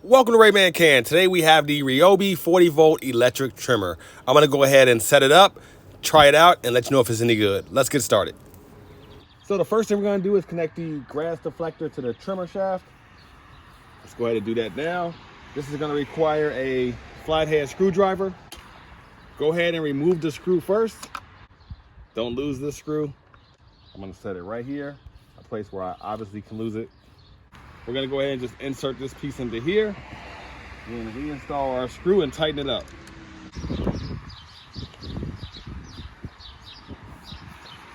Welcome to Rayman Can. Today we have the Ryobi 40-volt electric trimmer. I'm going to go ahead and set it up, try it out, and let you know if it's any good. Let's get started. So the first thing we're going to do is connect the grass deflector to the trimmer shaft. Let's go ahead and do that now. This is going to require a flathead screwdriver. Go ahead and remove the screw first. Don't lose this screw. I'm going to set it right here, a place where I obviously can lose it. We're going to go ahead and just insert this piece into here and reinstall our screw and tighten it up.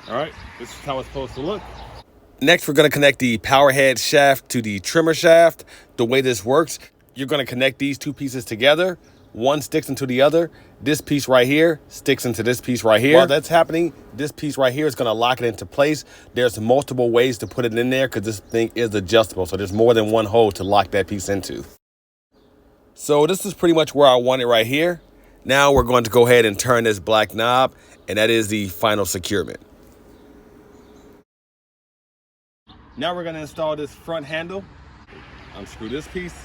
All right, this is how it's supposed to look. Next, we're going to connect the power head shaft to the trimmer shaft. The way this works, you're going to connect these two pieces together. One sticks into the other. This piece right here sticks into this piece right here. While that's happening, this piece right here is going to lock it into place. There's multiple ways to put it in there because this thing is adjustable. So there's more than one hole to lock that piece into. So this is pretty much where I want it right here. Now we're going to go ahead and turn this black knob, and that is the final securement. Now we're going to install this front handle. Unscrew this piece,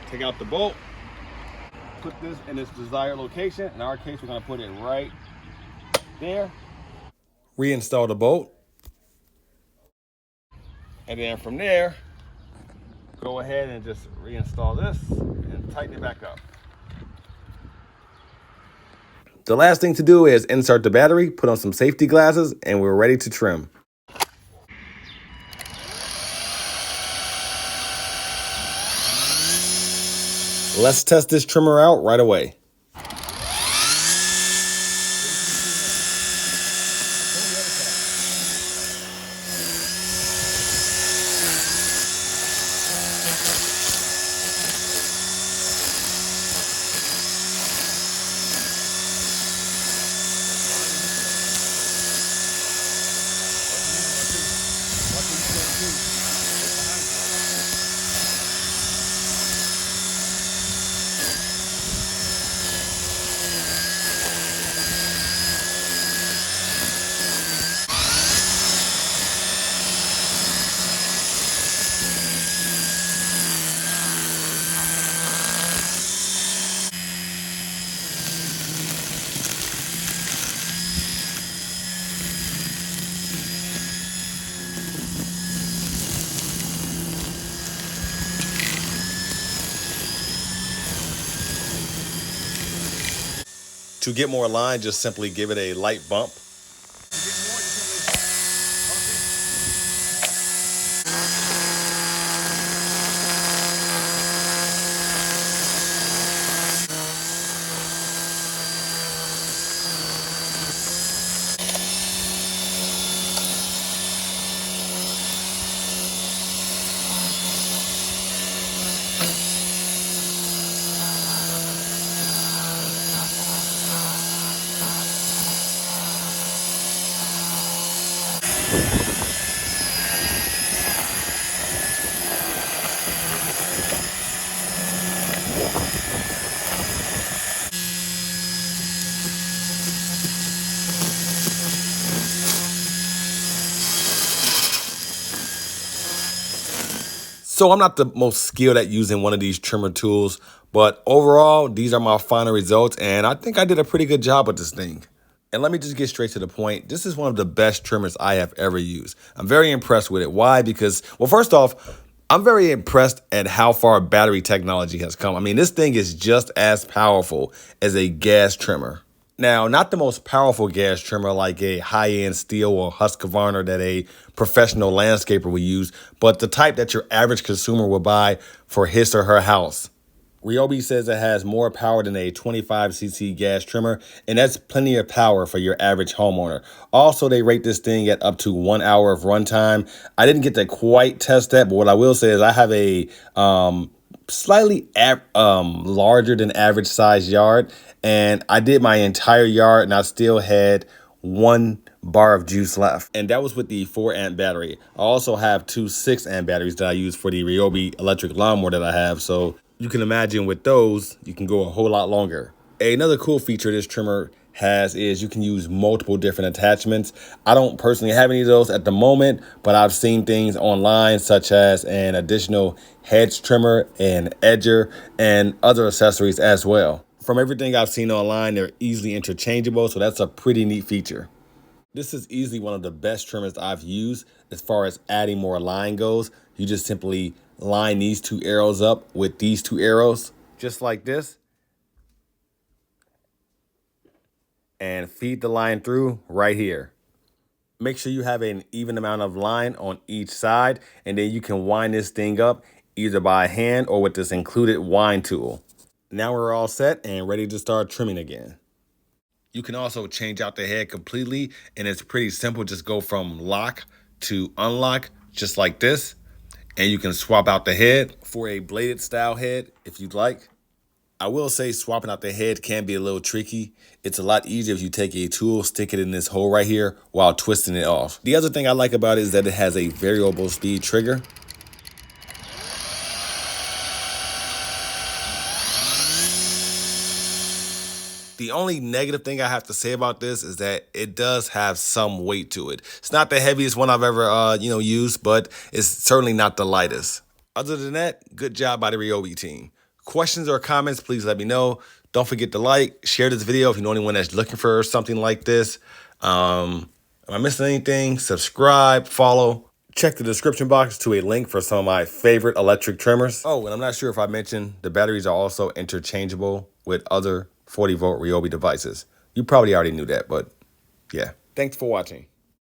take out the bolt. Put this in its desired location. In our case, we're going to put it right there. Reinstall the bolt. And then from there, go ahead and just reinstall this and tighten it back up. The last thing to do is insert the battery, put on some safety glasses, and we're ready to trim. Let's test this trimmer out right away. To get more line, just simply give it a light bump. So I'm not the most skilled at using one of these trimmer tools, but overall, these are my final results, and I think I did a pretty good job with this thing. And let me just get straight to the point. This is one of the best trimmers I have ever used. I'm very impressed with it. Why? Because, well, first off, I'm very impressed at how far battery technology has come. I mean, this thing is just as powerful as a gas trimmer. Now, not the most powerful gas trimmer like a high-end steel or Husqvarna that a professional landscaper would use, but the type that your average consumer will buy for his or her house. Ryobi says it has more power than a 25cc gas trimmer, and that's plenty of power for your average homeowner. Also, they rate this thing at up to 1 hour of runtime. I didn't get to quite test that, but what I will say is I have a slightly larger than average size yard, and I did my entire yard and I still had 1 bar of juice left, and that was with the 4-amp battery. I also have 2 6-amp batteries that I use for the Ryobi electric lawnmower that I have, so you can imagine with those you can go a whole lot longer. Another cool feature of this trimmer has is you can use multiple different attachments. I don't personally have any of those at the moment, but I've seen things online such as an additional hedge trimmer, an edger, and other accessories as well. From everything I've seen online, they're easily interchangeable, so that's a pretty neat feature. This is easily one of the best trimmers I've used as far as adding more line goes. You just simply line these two arrows up with these two arrows, just like this, and feed the line through right here. Make sure you have an even amount of line on each side, and then you can wind this thing up either by hand or with this included wind tool. Now we're all set and ready to start trimming again. You can also change out the head completely, and it's pretty simple. Just go from lock to unlock, just like this. And you can swap out the head for a bladed style head if you'd like. I will say swapping out the head can be a little tricky. It's a lot easier if you take a tool, stick it in this hole right here while twisting it off. The other thing I like about it is that it has a variable speed trigger. The only negative thing I have to say about this is that it does have some weight to it. It's not the heaviest one I've ever used, but it's certainly not the lightest. Other than that, good job by the Ryobi team. Questions or comments, please let me know. Don't forget to like, share this video if you know anyone that's looking for something like this. Am I missing anything? Subscribe, follow. Check the description box to a link for some of my favorite electric trimmers. Oh, and I'm not sure if I mentioned the batteries are also interchangeable with other 40-volt Ryobi devices. You probably already knew that, but yeah. Thanks for watching.